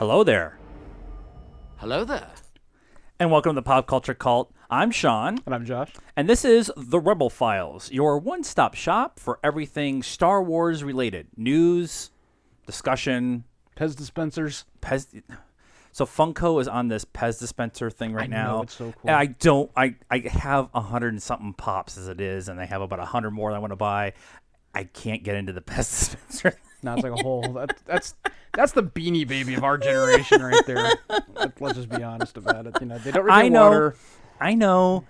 Hello there. Hello there. And welcome to the Pop Culture Cult. I'm Sean. And I'm Josh. And this is The Rebel Files, your one-stop shop for everything Star Wars related. News, discussion. Pez dispensers. So Funko is on this Pez dispenser thing right now. It's so cool. I have 100 and something pops as it is, and I have about 100 more that I want to buy. I can't get into the Pez dispenser. No, it's like a whole. That's the Beanie Baby of our generation right there. Let's just be honest about it. You know, they don't drink water. I know.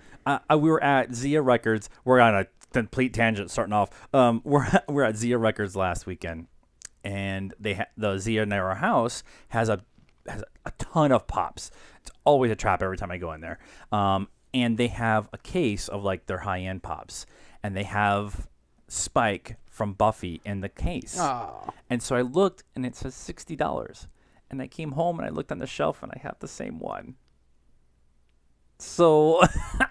We were at Zia Records. We're on a complete tangent starting off. We're at Zia Records last weekend, and the Zia near our house has a ton of pops. It's always a trap every time I go in there. And they have a case of like their high-end pops, and they have Spike from Buffy in the case. Oh. And so I looked, and it says $60. And I came home, and I looked on the shelf, and I have the same one. So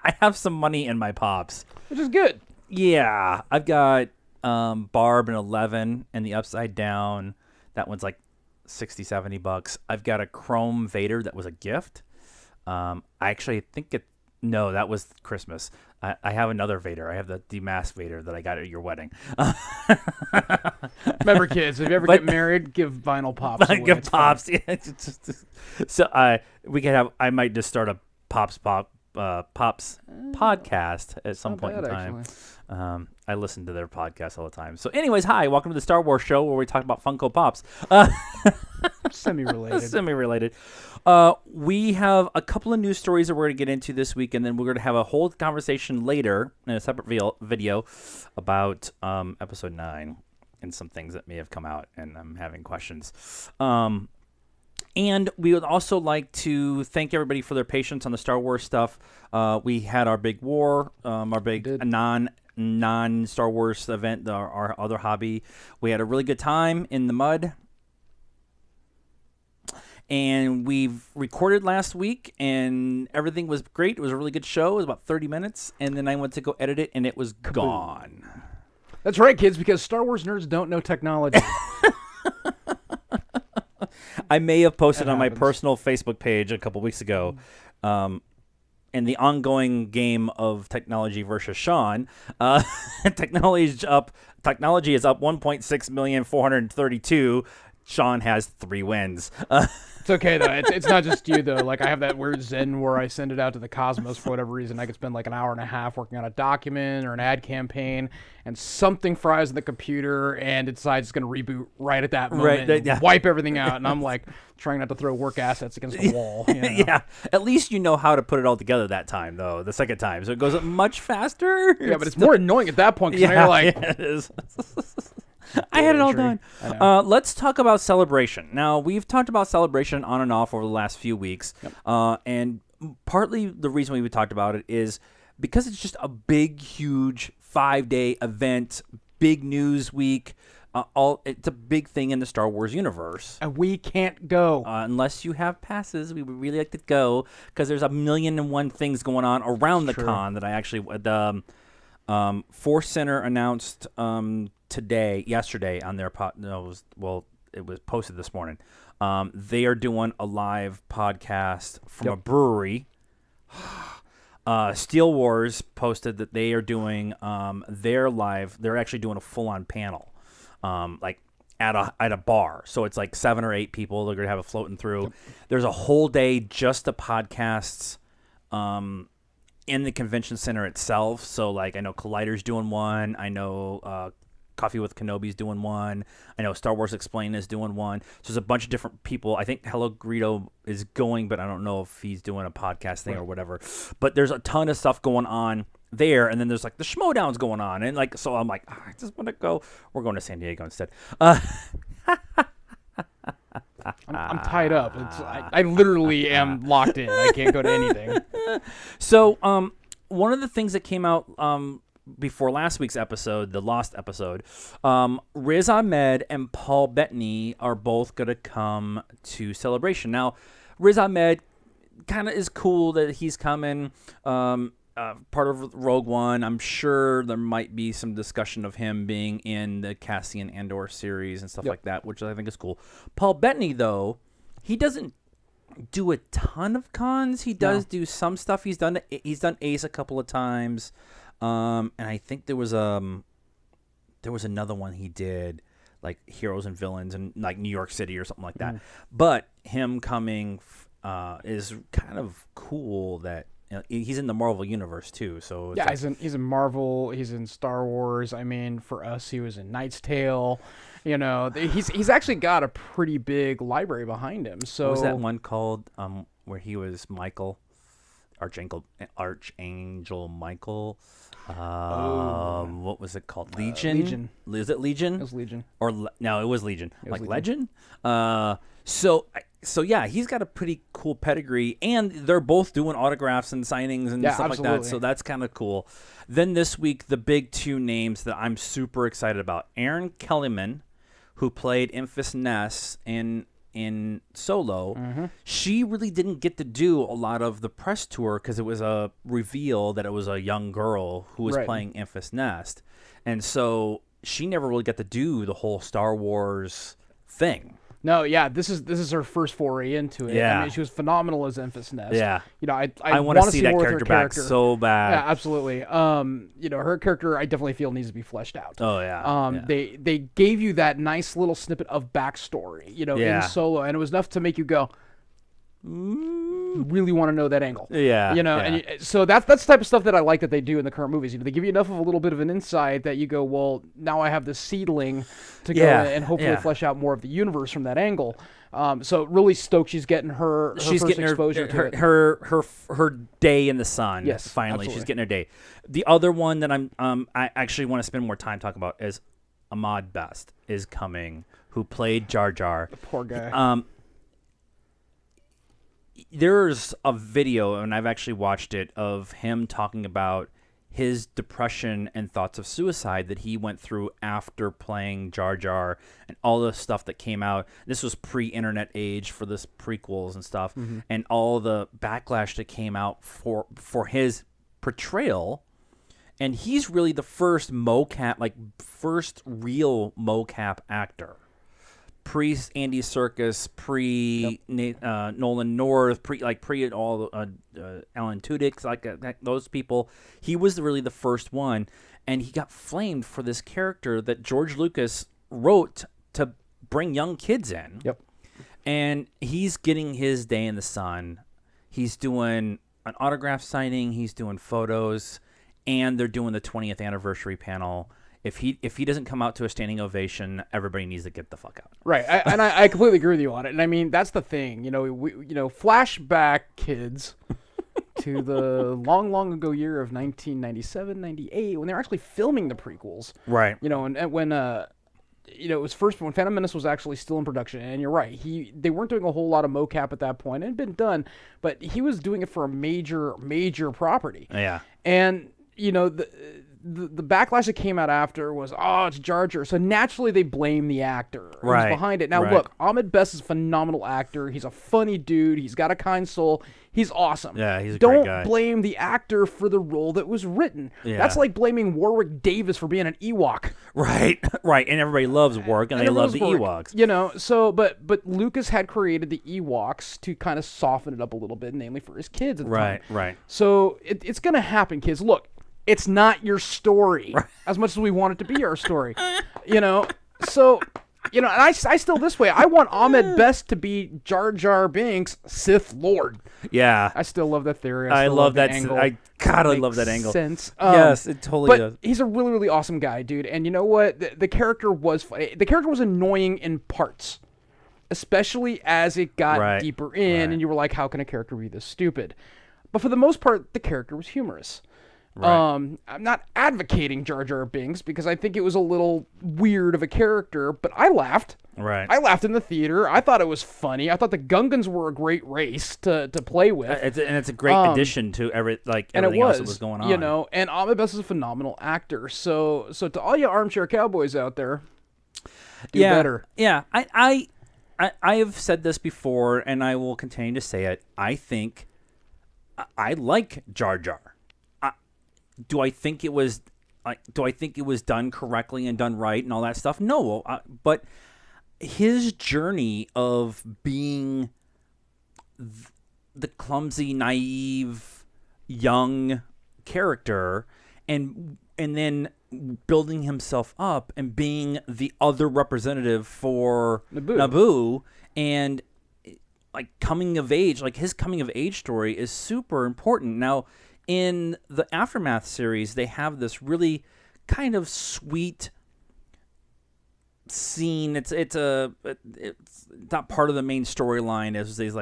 I have some money in my pops. Which is good. Yeah. I've got Barb and 11 and the Upside Down. That one's like $60-$70. I've got a Chrome Vader that was a gift. I actually think no, that was Christmas. I have another Vader. I have the demasked Vader that I got at your wedding. Remember, kids, if you ever get married, give vinyl pops away. Give pops. Yeah. So I might just start a Pops podcast at some point in time. I listen to their podcast all the time. So anyways, hi, welcome to the Star Wars show where we talk about Funko Pops. Semi-related. We have a couple of news stories that we're going to get into this week, and then we're going to have a whole conversation later in a separate video about episode 9 and some things that may have come out, and I'm having questions. And we would also like to thank everybody for their patience on the Star Wars stuff. We had our big war, our big non-Star Wars event, our other hobby. We had a really good time in the mud. And we've recorded last week, and everything was great. It was a really good show. It was about 30 minutes, and then I went to go edit it, and it was gone. That's right, kids, because Star Wars nerds don't know technology. I may have posted on my personal Facebook page a couple weeks ago, in the ongoing game of technology versus Sean, technology is up 1.6,432,000. Sean has 3 wins. It's okay, though. It's not just you, though. Like, I have that weird zen where I send it out to the cosmos for whatever reason. I could spend like an hour and a half working on a document or an ad campaign, and something fries in the computer, and it decides it's going to reboot right at that moment, and wipe everything out. And I'm like trying not to throw work assets against the wall. You know? Yeah, at least you know how to put it all together that time, though. The second time, so it goes up much faster. Yeah, but it's more annoying at that point because you're like, yeah, it is. I had it all done. Let's talk about Celebration. Now, we've talked about Celebration on and off over the last few weeks. Yep. And partly the reason we talked about it is because it's just a big, huge 5-day event, big news week. It's a big thing in the Star Wars universe. And we can't go. Unless you have passes. We would really like to go because there's 1,000,001 things going on around the con that I actually... Force Center announced... yesterday on their it was posted this morning. They are doing a live podcast from a brewery. Steel Wars posted that they are doing their live. They're actually doing a full-on panel, like at a bar. So it's like 7 or 8 people. They're gonna have it floating through. Yep. There's a whole day just of podcasts. In the convention center itself. So like I know Collider's doing one. I know Coffee with Kenobi's doing one. I know Star Wars Explained is doing one. So there's a bunch of different people. I think Hello Greedo is going, but I don't know if he's doing a podcast thing or whatever. But there's a ton of stuff going on there, and then there's like the Schmodown's going on, and like so I'm like, I just want to go. We're going to San Diego instead. I'm tied up. I literally am locked in. I can't go to anything. So one of the things that came out before last week's episode, the Lost episode, Riz Ahmed and Paul Bettany are both going to come to Celebration. Now, Riz Ahmed kind of is cool that he's coming. Part of Rogue One. I'm sure there might be some discussion of him being in the Cassian Andor series and stuff like that, which I think is cool. Paul Bettany, though, he doesn't do a ton of cons. He does do some stuff. He's done Ace a couple of times, and I think there was another one he did, like Heroes and Villains in like New York City or something like that. But him coming is kind of cool that he's in the Marvel universe too. So it's he's in Marvel. He's in Star Wars. I mean, for us, he was in Knight's Tale. You know, he's actually got a pretty big library behind him. So what was that one called where he was Michael, Archangel Michael? What was it called? Legion. Legion. Is it Legion? It was Legion. No, it was Legion. Was Legend. So yeah, he's got a pretty cool pedigree, and they're both doing autographs and signings and stuff like that. So that's kind of cool. Then this week, the big two names that I'm super excited about: Aaron Kellyman, who played Infus Ness in Solo. She really didn't get to do a lot of the press tour because it was a reveal that it was a young girl who was playing Infus Nest, and so she never really got to do the whole Star Wars thing. No, yeah, this is her first foray into it. Yeah. I mean, she was phenomenal as Infus Nest. Yeah. You know, I want to see that character back so bad. Yeah, absolutely. You know, her character I definitely feel needs to be fleshed out. Oh yeah. They gave you that nice little snippet of backstory, you know, in Solo, and it was enough to make you go, really want to know that angle. Yeah. You know, and so that's the type of stuff that I like that they do in the current movies. You know, they give you enough of a little bit of an insight that you go, well, now I have this seedling to go and hopefully flesh out more of the universe from that angle. So really stoked she's getting her first exposure to it. Her day in the sun. Yes, finally, absolutely. she's getting her day. The other one that I actually want to spend more time talking about is Ahmed Best is coming, who played Jar Jar. Poor guy. There's a video, and I've actually watched it, of him talking about his depression and thoughts of suicide that he went through after playing Jar Jar and all the stuff that came out. This was pre-internet age for this prequels and stuff, and all the backlash that came out for his portrayal. And he's really the first first real mocap actor. Pre Andy Serkis, pre Nolan North, pre all Alan Tudyk, those people. He was really the first one, and he got flamed for this character that George Lucas wrote to bring young kids in. Yep. And he's getting his day in the sun. He's doing an autograph signing. He's doing photos, and they're doing the 20th anniversary panel. If he doesn't come out to a standing ovation, everybody needs to get the fuck out. Right, I completely agree with you on it. And I mean, that's the thing. You know, flashback kids to the long ago year of 1997, 98, when they were actually filming the prequels. Right. You know, and when it was first when Phantom Menace was actually still in production. And you're right, they weren't doing a whole lot of mocap at that point. It had been done, but he was doing it for a major property. Yeah. And you know the backlash that came out after was, it's Jar Jar. So naturally they blame the actor who's behind it. Now look, Ahmed Best is a phenomenal actor. He's a funny dude. He's got a kind soul. He's awesome. Yeah, he's a great guy. Don't blame the actor for the role that was written. Yeah. That's like blaming Warwick Davis for being an Ewok. Right. And everybody loves Warwick, and they love the Ewoks. You know, so but Lucas had created the Ewoks to kind of soften it up a little bit, namely for his kids at the time. Right. So it's gonna happen, kids. Look. It's not your story as much as we want it to be our story, you know? So, you know, and I still this way. I want Ahmed Best to be Jar Jar Binks, Sith Lord. Yeah. I still love that theory. I love that angle. I love that angle. Sense. Yes, it totally does. He's a really, really awesome guy, dude. And you know what? The character was funny. The character was annoying in parts, especially as it got deeper in, and you were like, how can a character be this stupid? But for the most part, the character was humorous. Right. I'm not advocating Jar Jar Binks because I think it was a little weird of a character, but I laughed. Right. I laughed in the theater. I thought it was funny. I thought the Gungans were a great race to play with. It's a great addition to everything else that was going on. You know, and Ahmed Best is a phenomenal actor. So to all you armchair cowboys out there, do better. Yeah. I have said this before, and I will continue to say it. I think I like Jar Jar. Do I think it was done correctly and done right and all that stuff? No, but his journey of being the clumsy, naive, young character, and then building himself up and being the other representative for Naboo, and like coming of age, like his coming of age story is super important. Now, in the Aftermath series, they have this really kind of sweet scene. It's not part of the main storyline. It's these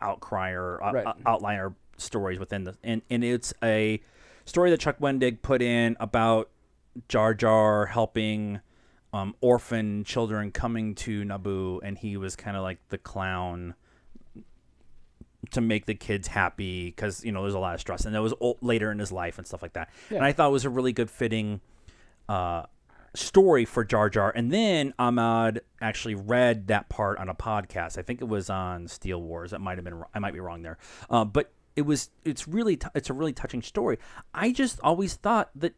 outliner stories within the and it's a story that Chuck Wendig put in about Jar Jar helping orphan children coming to Naboo, and he was kind of like the clown to make the kids happy because there's a lot of stress, and that was later in his life and stuff like that. Yeah. And I thought it was a really good fitting story for Jar Jar. And then Ahmed actually read that part on a podcast. I think it was on Steel Wars. It might have been. I might be wrong there, but it's a really touching story. I just always thought that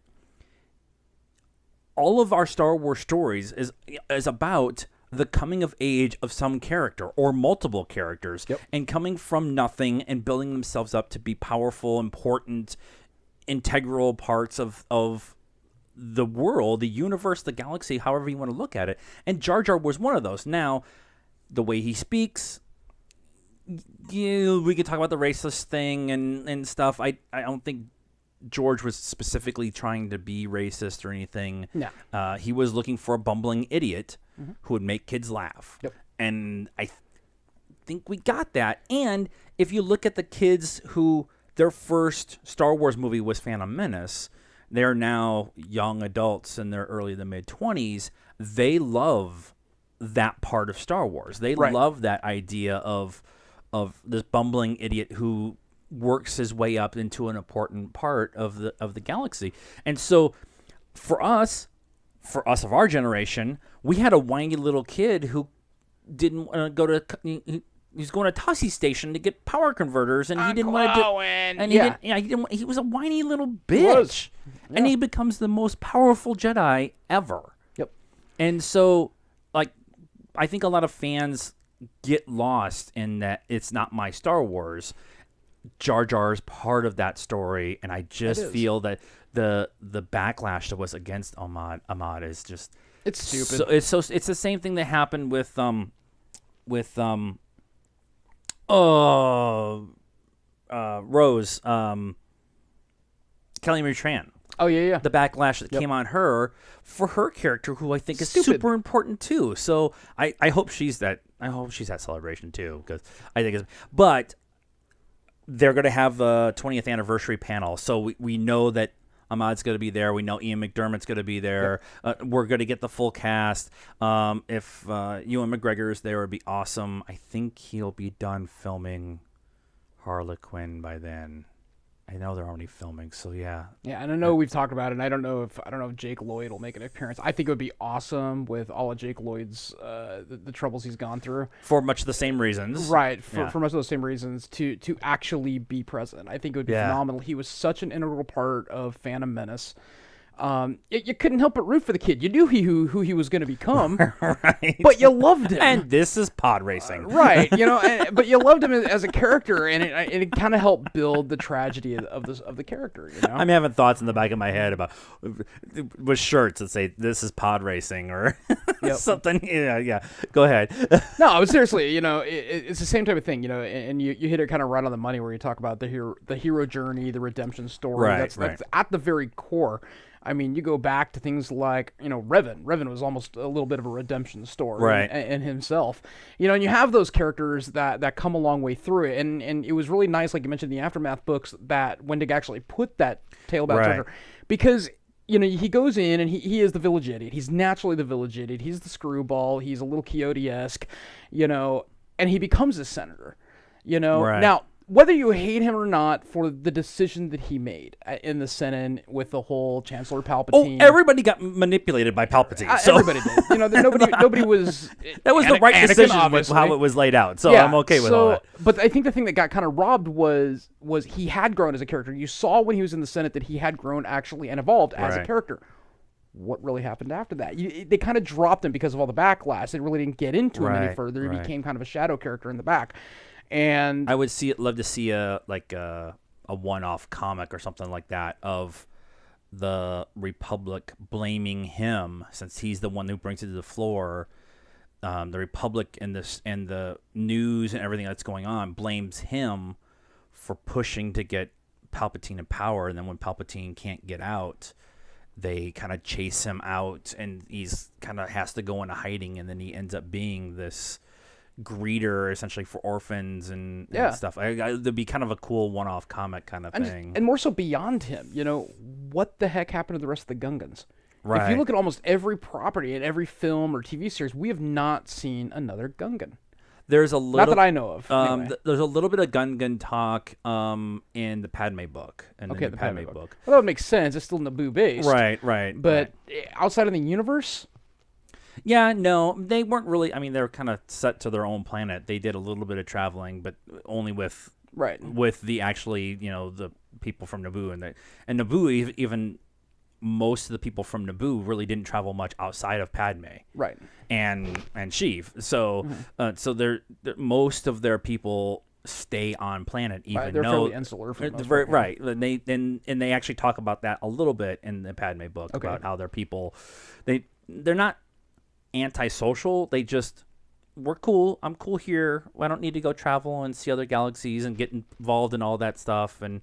all of our Star Wars stories is about the coming of age of some character or multiple characters, and coming from nothing and building themselves up to be powerful, important, integral parts of the world, the universe, the galaxy, however you want to look at it. And Jar Jar was one of those. Now, the way he speaks, we could talk about the racist thing and stuff. I don't think George was specifically trying to be racist or anything. No. He was looking for a bumbling idiot who would make kids laugh. Yep. And I think we got that. And if you look at the kids who their first Star Wars movie was Phantom Menace, they're now young adults in their early to mid-20s. They love that part of Star Wars. They love that idea of this bumbling idiot who works his way up into an important part of the galaxy. And so for us of our generation, we had a whiny little kid who didn't want to go to he's going to Tussie Station to get power converters, and he didn't want to do. And he was a whiny little bitch, and he becomes the most powerful Jedi ever. Yep. And so, like, I think a lot of fans get lost in that it's not my Star Wars. Jar Jar is part of that story, and I just feel that the backlash that was against Ahmed is just it's stupid. It's the same thing that happened with Rose, Kelly Marie Tran. Oh yeah. The backlash that came on her for her character, who I think is super important too. So I hope she's that. I hope she's at Celebration too, because I think but they're going to have a 20th anniversary panel, so we know that Ahmad's going to be there. We know Ian McDermott's going to be there. We're going to get the full cast. If Ewan McGregor is there, it would be awesome. I think he'll be done filming Harlequin by then. I know they're already filming, so yeah. Yeah, and I know we've talked about it, and I don't know if Jake Lloyd will make an appearance. I think it would be awesome with all of Jake Lloyd's the troubles he's gone through. For much the same reasons. Right, for much of those same reasons, to actually be present. I think it would be phenomenal. He was such an integral part of Phantom Menace. You couldn't help but root for the kid. You knew who he was going to become, right? But you loved him. And this is pod racing, right? But you loved him as a character, and it kind of helped build the tragedy of the character. I'm having thoughts in the back of my head about with shirts that say "This is pod racing" or something. Yeah. Go ahead. No, seriously, it's the same type of thing, and you hit it kind of right on the money where you talk about the hero journey, the redemption story. That's at the very core. I mean, you go back to things like, Revan. Revan was almost a little bit of a redemption story in himself. And you have those characters that come a long way through it. And it was really nice, like you mentioned in the Aftermath books, that Wendig actually put that tale about Jar Jar. Because, he goes in and he is the village idiot. He's naturally the village idiot. He's the screwball. He's a little Quixote-esque, and he becomes a senator, Now, whether you hate him or not for the decision that he made in the Senate with the whole Chancellor Palpatine. Oh, everybody got manipulated by Palpatine. So. Everybody did. Nobody was. That was the right decision with how it was laid out. So I'm okay with all that. But I think the thing that got kind of robbed was he had grown as a character. You saw when he was in the Senate that he had grown actually and evolved as a character. what really happened after that? They kind of dropped him because of all the backlash. They really didn't get into him any Right, further. He right. became kind of a shadow character in the back. And I would love to see a one-off comic or something like that of the Republic blaming him, since he's the one who brings it to the floor. The Republic and the news and everything that's going on blames him for pushing to get Palpatine in power, and then when Palpatine can't get out, they kind of chase him out, and he's kind of has to go into hiding, and then he ends up being this greeter essentially for orphans and stuff. There'd be kind of a cool one-off comic kind of thing, and more so beyond him. What the heck happened to the rest of the Gungans? right? If you look at almost every property in every film or TV series, we have not seen another Gungan. There's a little, not that I know of. Anyway. There's a little bit of Gungan talk in the Padme book. Okay, the Padme book. Well, that would make sense. It's still Naboo based. Right. But outside of the universe? Yeah, no, they weren't really. I mean, they were kind of set to their own planet. They did a little bit of traveling, but only with the actually, the people from Naboo. And Naboo, even most of the people from Naboo really didn't travel much outside of Padme. Right. And Sheev. So so they're most of their people stay on planet, even they're though fairly insular for the most part, right. And they actually talk about that a little bit in the Padme book about how their people they're not antisocial. They just, we're cool. I'm cool here. I don't need to go travel and see other galaxies and get involved in all that stuff. And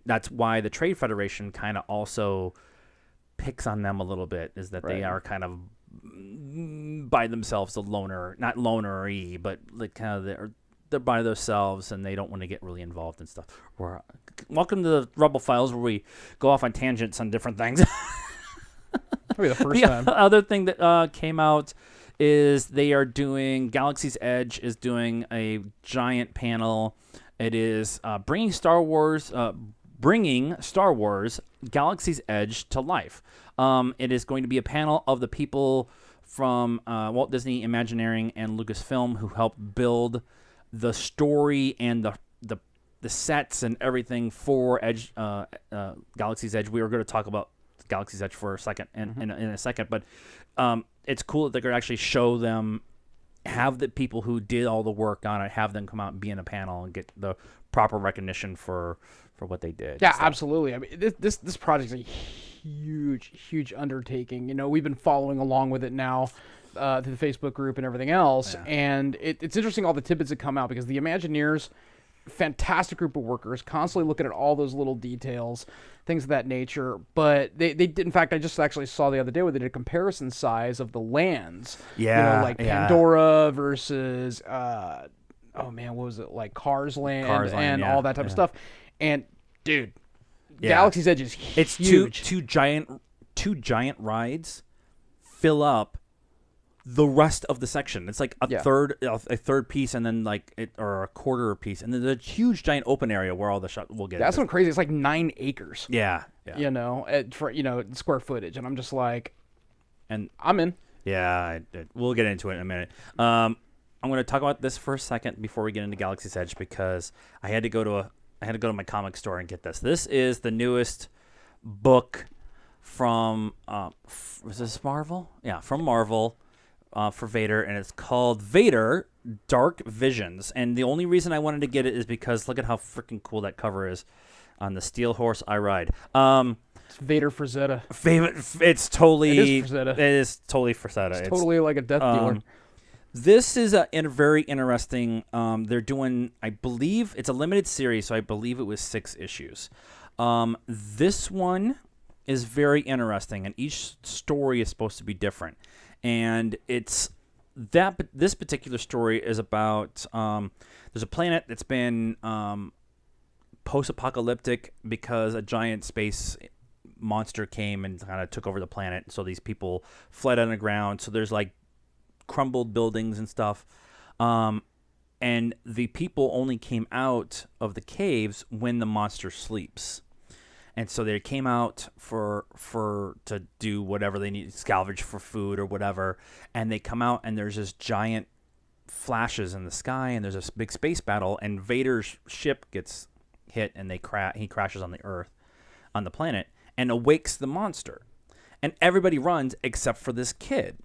that's why the Trade Federation kind of also picks on them a little bit, is that they are kind of by themselves not loner-y, but like kind of they're by themselves and they don't want to get really involved in stuff. Welcome to the Rebel Files, where we go off on tangents on different things. Probably the first time. The other thing that came out is they are doing, Galaxy's Edge is doing a giant panel. It is bringing Star Wars Galaxy's Edge to life. It is going to be a panel of the people from Walt Disney Imagineering and Lucasfilm who helped build the story and the sets and everything for Galaxy's Edge. We were going to talk about Galaxy's Edge for a second in a second, but it's cool that they're going to actually show them, have the people who did all the work on it, have them come out and be in a panel and get the proper recognition for what they did. Yeah, absolutely. I mean, this project is a huge undertaking. We've been following along with it now through the Facebook group and everything else, and it's interesting all the tidbits that come out, because the Imagineers, fantastic group of workers, constantly looking at all those little details, things of that nature. But they did, in fact, I just actually saw the other day where they did a comparison size of the lands. Like Pandora versus what was it, like Cars Land and all that type of stuff. And dude, Galaxy's Edge is huge. It's two giant rides fill up the rest of the section. It's like a third piece, and then or a quarter piece, and then the huge giant open area where all the shot will get. That's what's crazy. It's like 9 acres. Yeah. For square footage, and I'm just like, and I'm in. Yeah, we'll get into it in a minute. I'm going to talk about this for a second before we get into Galaxy's Edge, because I had to go to my comic store and get this. This is the newest book from was this Marvel? Yeah, from Marvel. For Vader, and it's called Vader Dark Visions. And the only reason I wanted to get it is because look at how freaking cool that cover is on the Steel Horse I Ride. It's Vader Frazetta. It's totally... It is Frazetta. It is totally Frazetta. It's totally like a Death Dealer. This is a very interesting... they're doing... I believe... It's a limited series, so I believe it was 6 issues. This one is very interesting, and each story is supposed to be different. And this particular story is about there's a planet that's been post-apocalyptic because a giant space monster came and kind of took over the planet. So these people fled underground. So there's like crumbled buildings and stuff. And the people only came out of the caves when the monster sleeps. And so they came out to do whatever they need, salvage for food or whatever. And they come out, and there's this giant flashes in the sky, and there's this big space battle. And Vader's ship gets hit, and he crashes on the Earth, on the planet, and awakes the monster. and everybody runs except for this kid.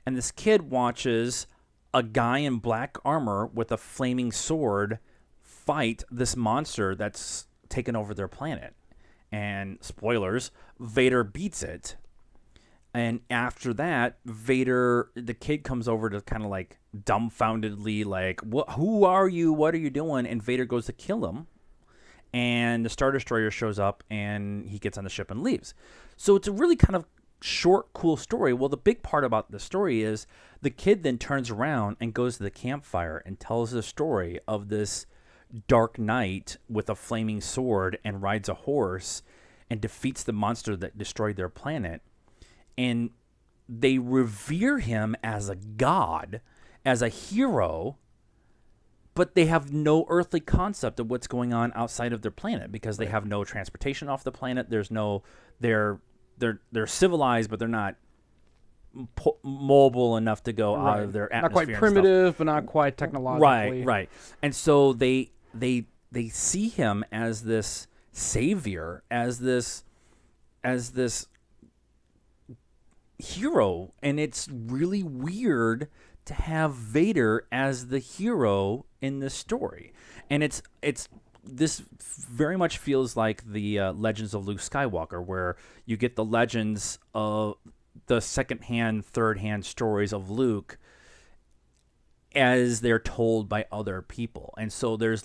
And this kid watches a guy in black armor with a flaming sword fight this monster that's taken over their planet. And spoilers, Vader beats it. And after that, Vader, the kid comes over to kind of like dumbfoundedly like, who are you? What are you doing? And Vader goes to kill him. And the Star Destroyer shows up and he gets on the ship and leaves. So it's a really kind of short, cool story. Well, the big part about the story is the kid then turns around and goes to the campfire and tells the story of this dark knight with a flaming sword and rides a horse and defeats the monster that destroyed their planet. And they revere him as a god, as a hero, but they have no earthly concept of what's going on outside of their planet because they have no transportation off the planet. There's no, they're civilized, but they're not mobile enough to go out of their atmosphere. Not quite primitive, but not quite technologically. Right. And so they see him as this savior, as this hero, and it's really weird to have Vader as the hero in this story. And it's this very much feels like the Legends of Luke Skywalker, where you get the legends of the second-hand, third-hand stories of Luke as they're told by other people. And so there's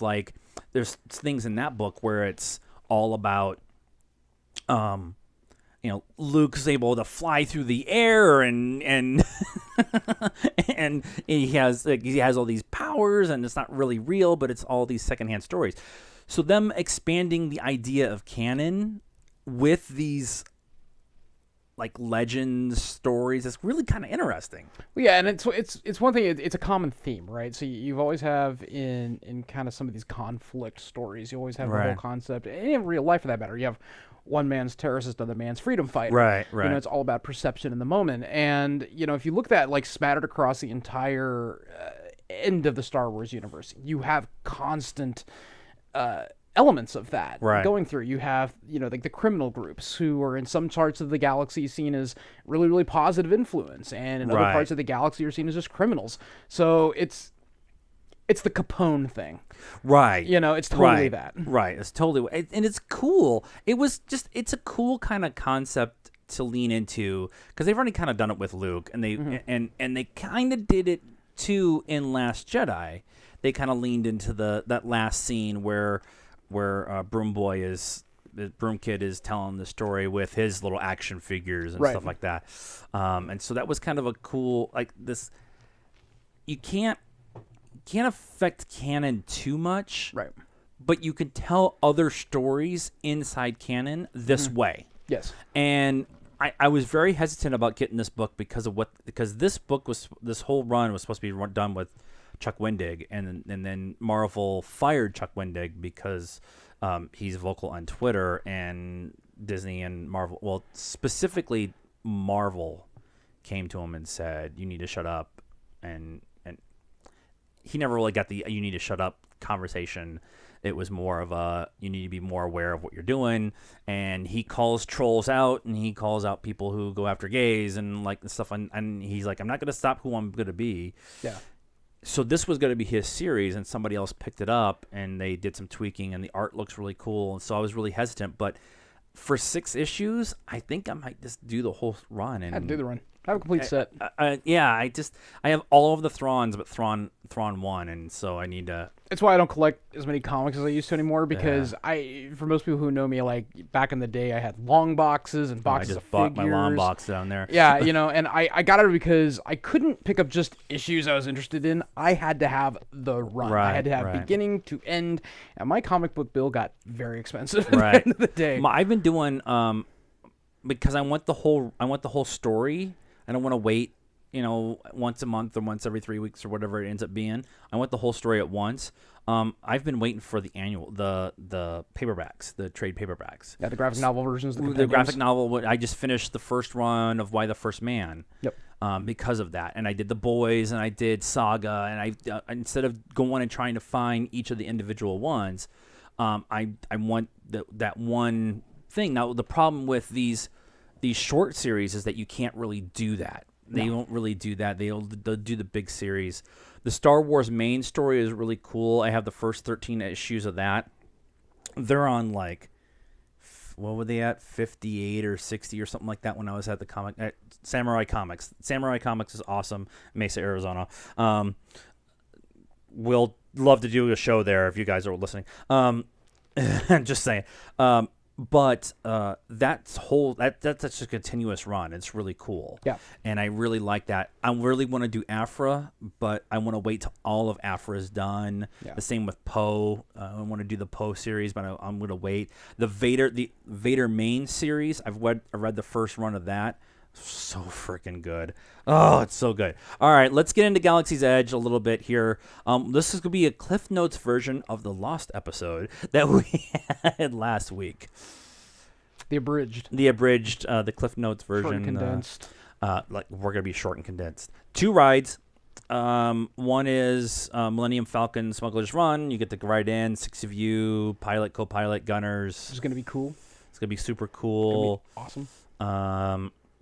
things in that book where it's all about Luke's able to fly through the air and and he has all these powers, and it's not really real, but it's all these secondhand stories. So them expanding the idea of canon with these like legend stories is really kind of interesting. Well, yeah, and it's one thing. It's a common theme, right? So you've always have in kind of some of these conflict stories, you always have the whole concept, and in real life for that matter, you have one man's terrorist is another man's freedom fighter. Right. It's all about perception in the moment. And, if you look at that, like, smattered across the entire end of the Star Wars universe, you have constant elements of that going through. You have, like the criminal groups who are in some parts of the galaxy seen as really, really positive influence, and in other parts of the galaxy are seen as just criminals. So it's the Capone thing. Right. It's totally that. Right. It's totally, and it's cool. It's a cool kind of concept to lean into, because they've already kind of done it with Luke, and they and they kind of did it too in Last Jedi. They kind of leaned into that last scene where Broom Kid is telling the story with his little action figures and stuff like that. And so that was kind of a cool, like, this. You can't affect canon too much, right? But you can tell other stories inside canon this way. Yes. And I was very hesitant about getting this book because this whole run was supposed to be done with Chuck Wendig, and then Marvel fired Chuck Wendig because he's vocal on Twitter, and Disney and Marvel, well, specifically Marvel, came to him and said, "You need to shut up," and he never really got the "you need to shut up" conversation. It was more of a, you need to be more aware of what you're doing. And he calls trolls out, and he calls out people who go after gays and like stuff. And he's like, I'm not going to stop who I'm going to be. Yeah. So this was going to be his series, and somebody else picked it up, and they did some tweaking, and the art looks really cool. And so I was really hesitant. But for 6 issues, I think I might just do the whole run. And I'd do the run. I have a complete set. I have all of the Thrawns, but Thrawn 1, and so I need to. It's why I don't collect as many comics as I used to anymore, because for most people who know me, like back in the day, I had long boxes and boxes of figures. I just bought my long box down there. Yeah, and I got it because I couldn't pick up just issues I was interested in. I had to have the run. I had to have beginning to end, and my comic book bill got very expensive at the end of the day. I've been doing because I want the whole story. I don't want to wait, once a month or once every 3 weeks or whatever it ends up being. I want the whole story at once. I've been waiting for the paperbacks, the trade paperbacks. Yeah, the graphic novel versions. The graphic novel. I just finished the first run of Why the First Man. Yep. Because of that, and I did The Boys, and I did Saga, and I instead of going and trying to find each of the individual ones, I want that one thing. Now the problem with these these short series is that you can't really do that. They don't really do that. They'll do the big series. The Star Wars main story is really cool. I have the first 13 issues of that. They're on like, what were they at? 58 or 60 or something like that when I was at the comic at Samurai Comics. Samurai Comics is awesome. Mesa, Arizona. We'll love to do a show there if you guys are listening. Just saying. But that's such a continuous run. It's really cool. Yeah. And I really like that. I really want to do Afra, but I want to wait till all of Afra is done. Yeah. The same with Poe. I want to do the Poe series, but I'm going to wait. The Vader main series, I read the first run of that. So freaking good. Oh, it's so good. All right, let's get into Galaxy's Edge a little bit here. This is going to be a Cliff Notes version of the Lost episode that we had last week. The abridged. The Cliff Notes version. Short and condensed. Like we're going to be short and condensed. 2 rides. One is Millennium Falcon Smuggler's Run. You get to ride in, 6 of you, pilot, co-pilot, gunners. It's going to be cool. It's going to be super cool. Awesome.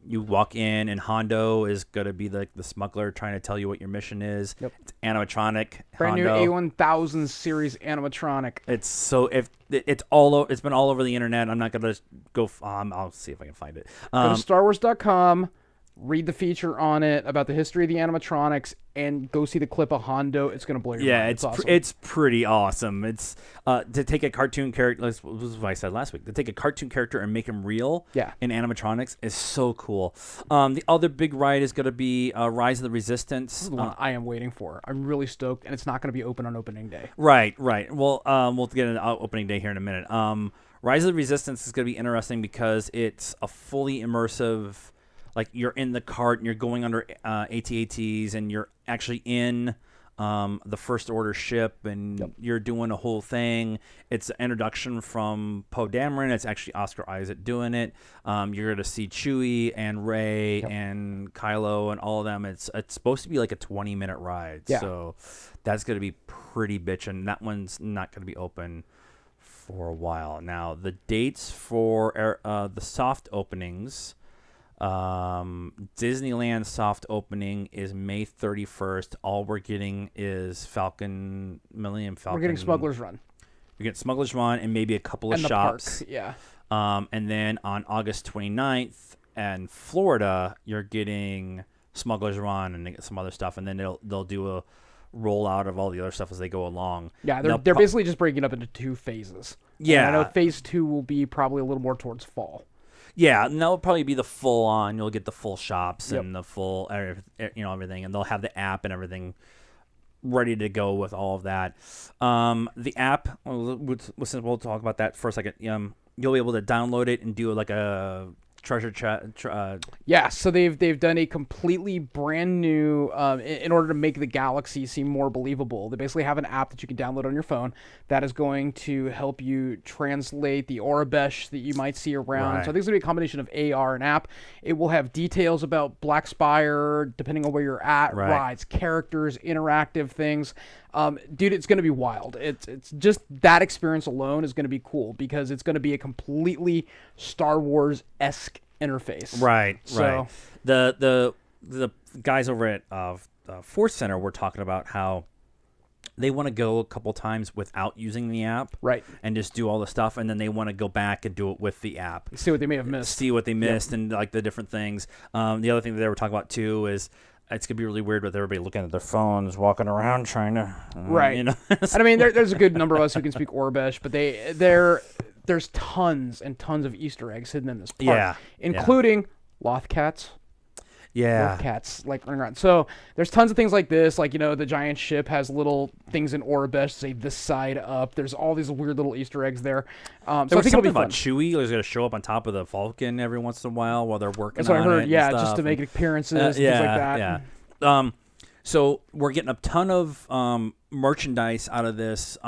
You walk in, and Hondo is going to be like the smuggler trying to tell you what your mission is. Yep. It's animatronic. Brand Hondo. new A1000 series animatronic. It's been all over the internet. I'm not going to go. I'll see if I can find it. Go to StarWars.com. Read the feature on it about the history of the animatronics, and go see the clip of Hondo. It's going to blow your mind. It's awesome. It's pretty awesome. It's to take a cartoon character. This is what I said last week. To take a cartoon character and make him real. Yeah. In animatronics is so cool. The other big ride is going to be Rise of the Resistance. This is the one I am waiting for. I'm really stoked, and it's not going to be open on opening day. Right. Well, we'll get into opening day here in a minute. Rise of the Resistance is going to be interesting because it's a fully immersive. Like you're in the cart and you're going under AT-ATs and you're actually in the First Order ship and you're doing a whole thing. It's an introduction from Poe Dameron. It's actually Oscar Isaac doing it. You're going to see Chewie and Rey and Kylo and all of them. It's supposed to be like a 20-minute ride. Yeah. So that's going to be pretty bitchin'. That one's not going to be open for a while. Now, the dates for the soft openings... Disneyland soft opening is May 31st. All we're getting is Millennium Falcon. We're getting Smuggler's Run. You get Smuggler's Run and maybe a couple of and shops. The park. Yeah. And then on August 29th in Florida, you're getting Smuggler's Run and some other stuff. And then they'll do a rollout of all the other stuff as they go along. Yeah, they're basically just breaking it up into 2 phases. Yeah. And I know phase 2 will be probably a little more towards fall. Yeah, and that'll probably be the full on. You'll get the full shops and the full, everything, and they'll have the app and everything ready to go with all of that. The app, we'll talk about that for a second. You'll be able to download it and do like a treasure chat. Yeah, so they've done a completely brand new in order to make the galaxy seem more believable. They basically have an app that you can download on your phone that is going to help you translate the Aurebesh that you might see around. Right. So I think it's going to be a combination of AR and app. It will have details about Black Spire, depending on where you're at, rides, characters, interactive things. Dude, it's going to be wild. It's just that experience alone is going to be cool because it's going to be a completely Star Wars-esque interface. Right. So, The guys over at Force Center were talking about how they want to go a couple times without using the app, right, and just do all the stuff, and then they want to go back and do it with the app. See what they may have missed. See what they missed, and like the different things. The other thing that they were talking about too is. It's gonna be really weird with everybody looking at their phones, walking around trying to, right? You know, and I mean, there's a good number of us who can speak Aurebesh, but there's tons and tons of Easter eggs hidden in this park, including Lothcats. Yeah, Lothcats like running around. So there's tons of things like this, like the giant ship has little things in Aurebesh, say this side up. There's all these weird little Easter eggs there. So I think it'll be about fun. Chewie is going to show up on top of the Falcon every once in a while they're working. That's what on I heard. it Yeah, and just stuff. to make appearances, things like that. Yeah. So we're getting a ton of merchandise out of this.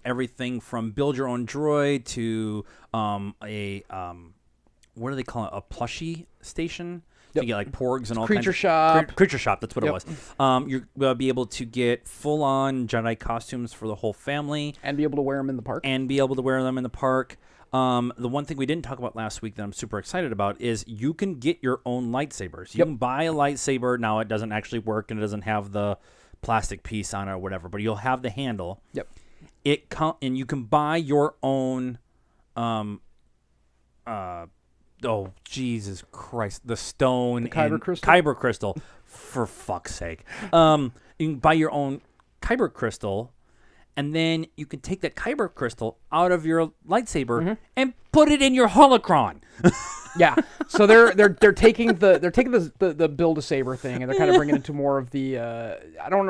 Everything from build your own droid to what do they call it? A plushie station. So you get like porgs and all Creature kinds of shop. Creature shop. That's what it Yep. was. You're gonna be able to get full-on Jedi costumes for the whole family And be able to wear them in the park. and be able to wear them in the park. The one thing we didn't talk about last week that I'm super excited about is you can get your own lightsabers. You can buy a lightsaber. Now it doesn't actually work and it doesn't have the plastic piece on it or whatever, but you'll have the handle. Yep. And you can buy your own. Oh Jesus Christ! The stone, Kyber and crystal? Kyber crystal, for fuck's sake. You can buy your own Kyber crystal. And then you can take that Kyber crystal out of your lightsaber and put it in your holocron. Yeah. So they're taking the build a saber thing and they're kind of bringing it to more of the I don't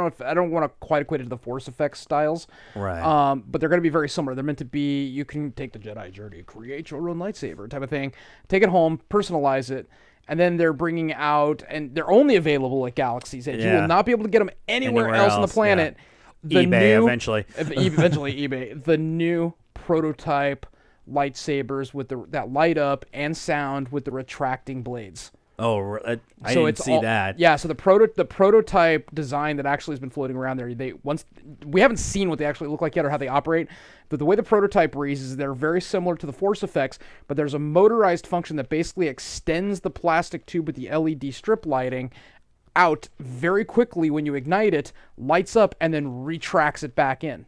want to quite equate it to the Force effects styles. Right. But they're going to be very similar. They're meant to be you can take the Jedi journey, create your own lightsaber type of thing, take it home, personalize it. And then they're bringing out, and they're only available at Galaxy's Edge. You will not be able to get them anywhere else on the planet. Yeah. eBay eventually. Eventually eBay. The new prototype lightsabers with that light up and sound with the retracting blades. Oh, I didn't see that. Yeah, so the prototype design that actually has been floating around there. We haven't seen what they actually look like yet or how they operate. But the way the prototype reads is they're very similar to the Force effects, but there's a motorized function that basically extends the plastic tube with the LED strip lighting out very quickly when you ignite it, lights up, and then retracts it back in.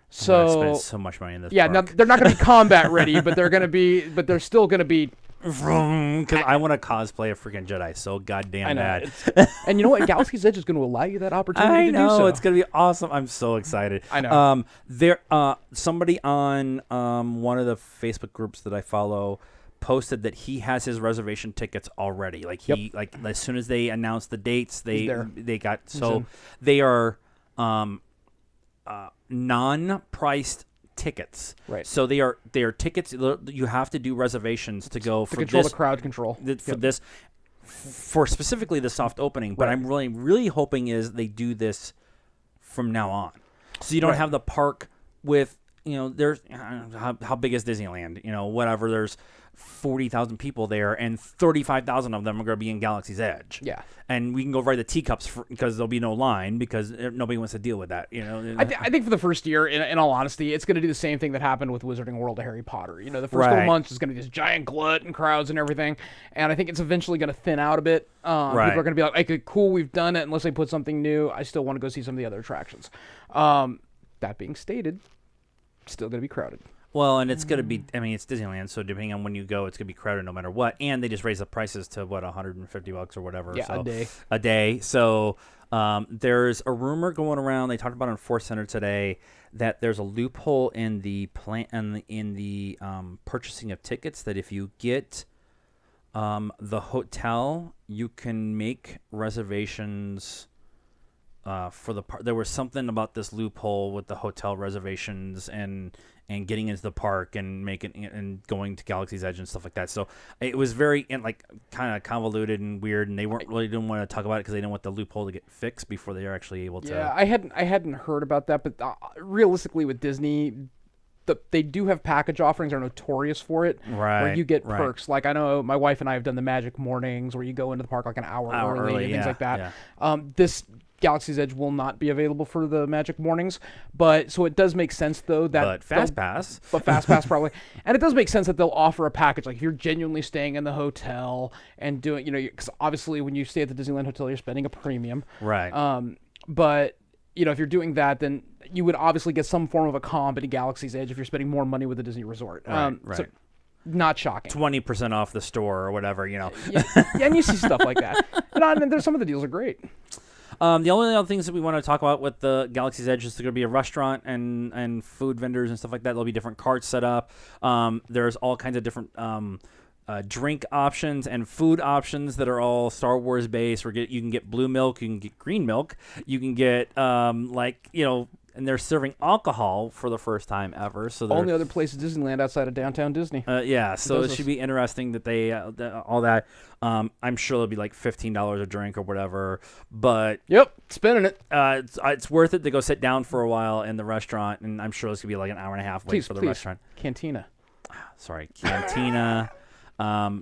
So I spent so much money in this. Yeah, now they're not going to be combat ready, but they're still going to be. Because I want to cosplay a freaking Jedi so goddamn bad. And you know what? Galaxy's Edge is going to allow you that opportunity to do so. It's going to be awesome. I'm so excited. I know. Somebody on one of the Facebook groups that I follow posted that he has his reservation tickets already. Like like as soon as they announced the dates, they got they are non-priced tickets. Right. So they are tickets. You have to do reservations to go for control this, the crowd control for this, for specifically the soft opening. But I'm really hoping is they do this from now on, so you don't have the park with there's how big is Disneyland? Whatever. There's 40,000 people there, and 35,000 of them are going to be in Galaxy's Edge. Yeah. And we can go right the teacups because there'll be no line because nobody wants to deal with that. I think for the first year, in all honesty, it's going to do the same thing that happened with Wizarding World of Harry Potter. The first couple months is going to be this giant glut and crowds and everything, and I think it's eventually going to thin out a bit. People are going to be like, okay, cool, we've done it. Unless they put something new, I still want to go see some of the other attractions. That being stated, still going to be crowded. Well, and it's going to be, it's Disneyland, so depending on when you go, it's going to be crowded no matter what. And they just raised the prices to, $150 or whatever. Yeah, so, a day. A day. So there's a rumor going around, they talked about it in Force Center today, that there's a loophole in the purchasing of tickets that if you get the hotel, you can make reservations for the park. There was something about this loophole with the hotel reservations and getting into the park and going to Galaxy's Edge and stuff like that. So it was very kind of convoluted and weird, and they didn't want to talk about it because they didn't want the loophole to get fixed before they are actually able to. Yeah, I hadn't heard about that, but realistically with Disney, they do have package offerings. Are notorious for it, where you get perks. Like I know my wife and I have done the Magic Mornings, where you go into the park like an hour early and things like that. Yeah. This Galaxy's Edge will not be available for the Magic Mornings, so it does make sense though that. But Fast Pass probably, and it does make sense that they'll offer a package. Like if you're genuinely staying in the hotel and doing, because obviously when you stay at the Disneyland hotel, you're spending a premium. Right. But if you're doing that, then you would obviously get some form of a comp at Galaxy's Edge if you're spending more money with the Disney Resort. Right. So not shocking. 20% off the store or whatever, Yeah, and you see stuff like that. And there's some of the deals are great. The only other things that we want to talk about with the Galaxy's Edge is there's going to be a restaurant and food vendors and stuff like that. There'll be different carts set up. There's all kinds of different drink options and food options that are all Star Wars based. You can get blue milk, you can get green milk, you can get and they're serving alcohol for the first time ever. So only other place is Disneyland outside of downtown Disney. So it should be interesting that they all that. I'm sure it'll be like $15 a drink or whatever. But spending it. It's worth it to go sit down for a while in the restaurant, and I'm sure it's gonna be like an hour and a half wait for the restaurant. Cantina. Sorry, Cantina.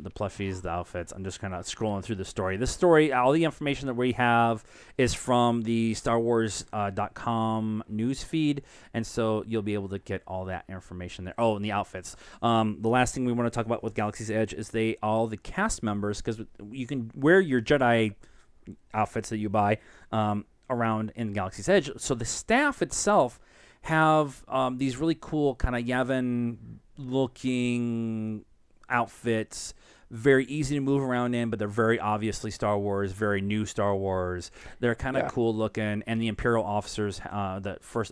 the plushies, the outfits. I'm just kind of scrolling through the story. This story, all the information that we have is from the StarWars.com news feed, and so you'll be able to get all that information there. Oh, and the outfits. The last thing we want to talk about with Galaxy's Edge is all the cast members, because you can wear your Jedi outfits that you buy around in Galaxy's Edge. So the staff itself have these really cool kind of Yavin looking outfits, very easy to move around in, but they're very obviously Star Wars, very new Star Wars. They're kind of cool looking, and the Imperial officers, the first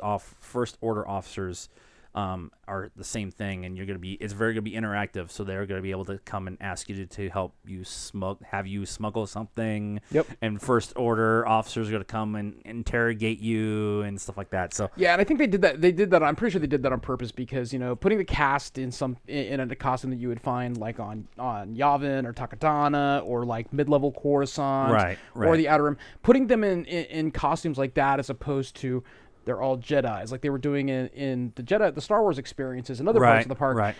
order officers, are the same thing, and it's very gonna be interactive. So they're gonna be able to come and ask you to help you smuggle something. Yep. And first order officers are gonna come and interrogate you and stuff like that. So yeah, and I think they did that. I'm pretty sure they did that on purpose because putting the cast in a costume that you would find like on Yavin or Takatana or like mid-level Coruscant, right. or the Outer Rim, putting them in costumes like that as opposed to they're all Jedis, like they were doing in the Star Wars experiences and other parts of the park,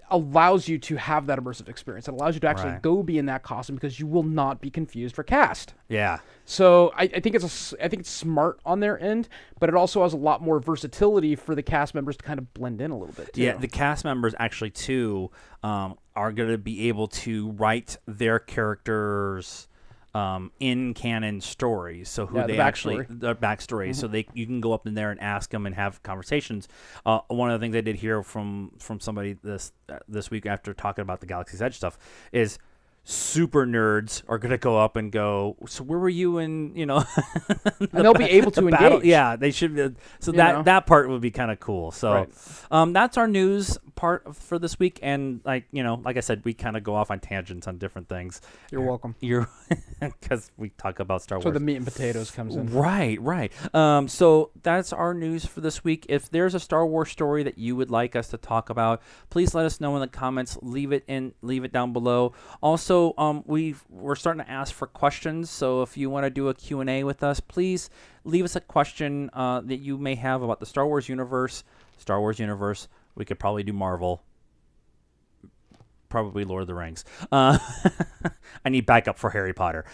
allows you to have that immersive experience. It allows you to actually go be in that costume because you will not be confused for cast. Yeah. So I think it's smart on their end, but it also has a lot more versatility for the cast members to kind of blend in a little bit too. Yeah, the cast members actually too are going to be able to write their characters in canon stories, so the backstory, so you can go up in there and ask them and have conversations. One of the things I did hear from somebody this week after talking about the Galaxy's Edge stuff is super nerds are going to go up and go, so where were you in, and they'll be able to engage. Battle? Yeah, they should be. So that part would be kind of cool. So that's our news part for this week. And like I said, we kind of go off on tangents on different things. You're welcome. Because we talk about Star Wars. So the meat and potatoes comes in. Right. So that's our news for this week. If there's a Star Wars story that you would like us to talk about, please let us know in the comments. Leave it down below. Also, we're starting to ask for questions. So if you want to do a Q&A with us, please leave us a question that you may have about the Star Wars universe. We could probably do Marvel. Probably Lord of the Rings. I need backup for Harry Potter.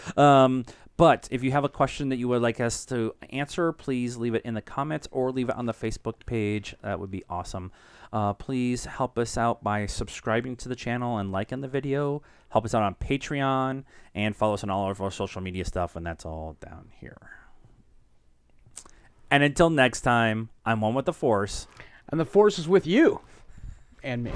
But if you have a question that you would like us to answer, please leave it in the comments or leave it on the Facebook page. That would be awesome. Please help us out by subscribing to the channel and liking the video. Help us out on Patreon and follow us on all of our social media stuff, and that's all down here. And until next time, I'm one with the Force. And the Force is with you and me.